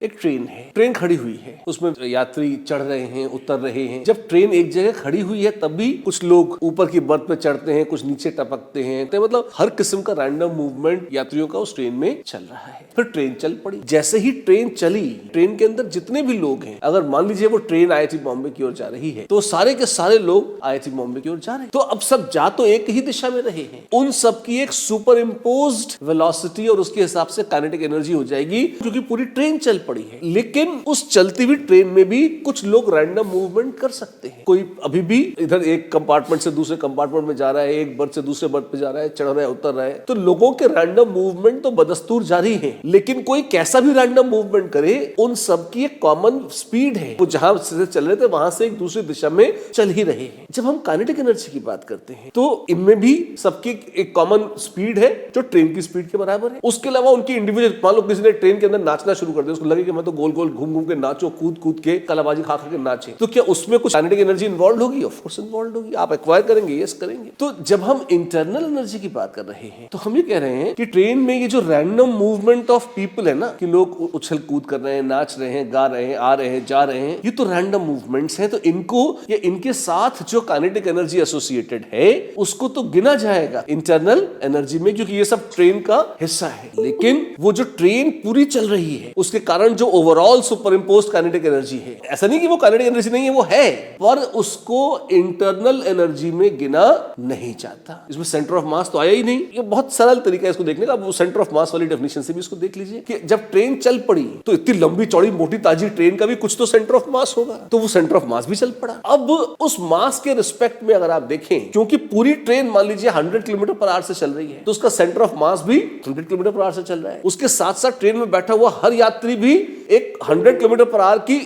एक ट्रेन है, ट्रेन खड़ी हुई है, उसमें यात्री चढ़ रहे हैं, उतर रहे हैं। जब ट्रेन एक जगह खड़ी हुई है तब भी कुछ लोग ऊपर की बर्थ पे चढ़ते हैं, कुछ नीचे टपकते हैं, तो मतलब हर किस्म का रैंडम मूवमेंट यात्रियों का उस ट्रेन में चल रहा है। फिर ट्रेन चल पड़ी। जैसे ही ट्रेन चली, ट्रेन के अंदर जितने भी लोग हैं, अगर मान लीजिए वो ट्रेन IIT बॉम्बे की ओर जा रही है, तो सारे के सारे लोग IIT बॉम्बे की ओर जा रहे हैं। तो अब सब जा तो एक ही दिशा में रहे हैं, उन सब की एक सुपर इम्पोज्ड वेलोसिटी और उसके हिसाब से काइनेटिक एनर्जी हो जाएगी, क्योंकि पूरी ट्रेन चल पड़ी है। लेकिन उस चलती हुई ट्रेन में भी कुछ लोग रैंडम मूवमेंट कर सकते हैं। कोई अभी भी इधर एक कंपार्टमेंट से दूसरे कंपार्टमेंट में जा रहा है, एक बर्थ से दूसरे बर्थ पे जा रहा है, चढ़ रहा है, उतर रहा है। तो लोगों के रैंडम मूवमेंट तो बदस्तूर जारी है, लेकिन कोई कैसा भी रैंडम मूवमेंट करे, उन सब की एक कॉमन स्पीड है। वो जहां से चल रहे थे वहां से एक दूसरी दिशा में चल ही रहे हैं। जब हम काइनेटिक एनर्जी की बात करते हैं तो इनमें भी सबकी एक कॉमन स्पीड है जो ट्रेन की स्पीड के बराबर है। उसके अलावा उनकी इंडिविजुअल, मान लो किसी ने ट्रेन के अंदर नाचना शुरू कर दिया, उसको लगे कि मैं तो गोल गोल घूम घूम के नाचो, कूद कूद के कलाबाजी खा खा के नाचे, तो क्या उसमें कुछ काइनेटिक एनर्जी इन्वॉल्व होगी? ऑफ कोर्स इन्वॉल्व होगी। आप एक्वायर करेंगे, यस करेंगे। तो जब हम इंटरनल एनर्जी की बात कर रहे हैं तो हम ये कह रहे हैं कि ट्रेन में ये जो रैंडम मूवमेंट ऑफ पीपल है ना, कि लोग उछल कूद कर रहे हैं, नाच रहे हैं, गा रहे हैं, आ रहे हैं, जा रहे हैं, ये तो रैंडम मूवमेंट्स हैं। तो इनको या इनके साथ जो काइनेटिक एनर्जी एसोसिएटेड है उसको तो गिना जाएगा इंटरनल एनर्जी में, क्योंकि ये सब ट्रेन का हिस्सा है। लेकिन वो जो ट्रेन पूरी चल रही है उसके कारण जो overall super imposed kinetic energy है, ऐसा नहीं कि वो काइनेटिक एनर्जी नहीं है, वो है, पर उसको इंटरनल एनर्जी में गिना नहीं जाता। इसमें सेंटर ऑफ मास तो आया ही नहीं। ये बहुत सरल तरीका है इसको देखने का। वो सेंटर ऑफ मास वाली डेफिनेशन से भी इसको देख लीजिए कि जब ट्रेन चल पड़ी तो इतनी लंबी चौड़ी मोटी ताजी ट्रेन का भी कुछ तो सेंटर ऑफ मास होगा, तो वो सेंटर ऑफ मास भी चल पड़ा। अब उस मास के रिस्पेक्ट में अगर आप देखें, क्योंकि पूरी ट्रेन मान लीजिए 100 किलोमीटर पर आवर से चल रही है, तो उसका सेंटर ऑफ मास भी 100 किलोमीटर पर आवर से चल रहा है। उसके साथ साथ ट्रेन में बैठा हुआ हर यात्री भी एक 100 किलोमीटर पर आवर की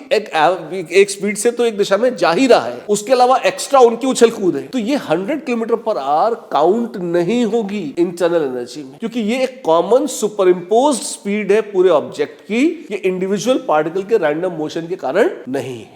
एक स्पीड से तो एक दिशा में जा ही रहा है। उसके अलावा एक्स्ट्रा उनकी उछल कूद है, तो ये 100 किलोमीटर पर आवर काउंट नहीं होगी इंटरनल एनर्जी में, क्योंकि ये एक कॉमन सुपर इम्पोज्ड स्पीड है पूरे ऑब्जेक्ट की। ये इंडिविजुअल पार्टिकल के रैंडम मोशन के कारण नहीं है।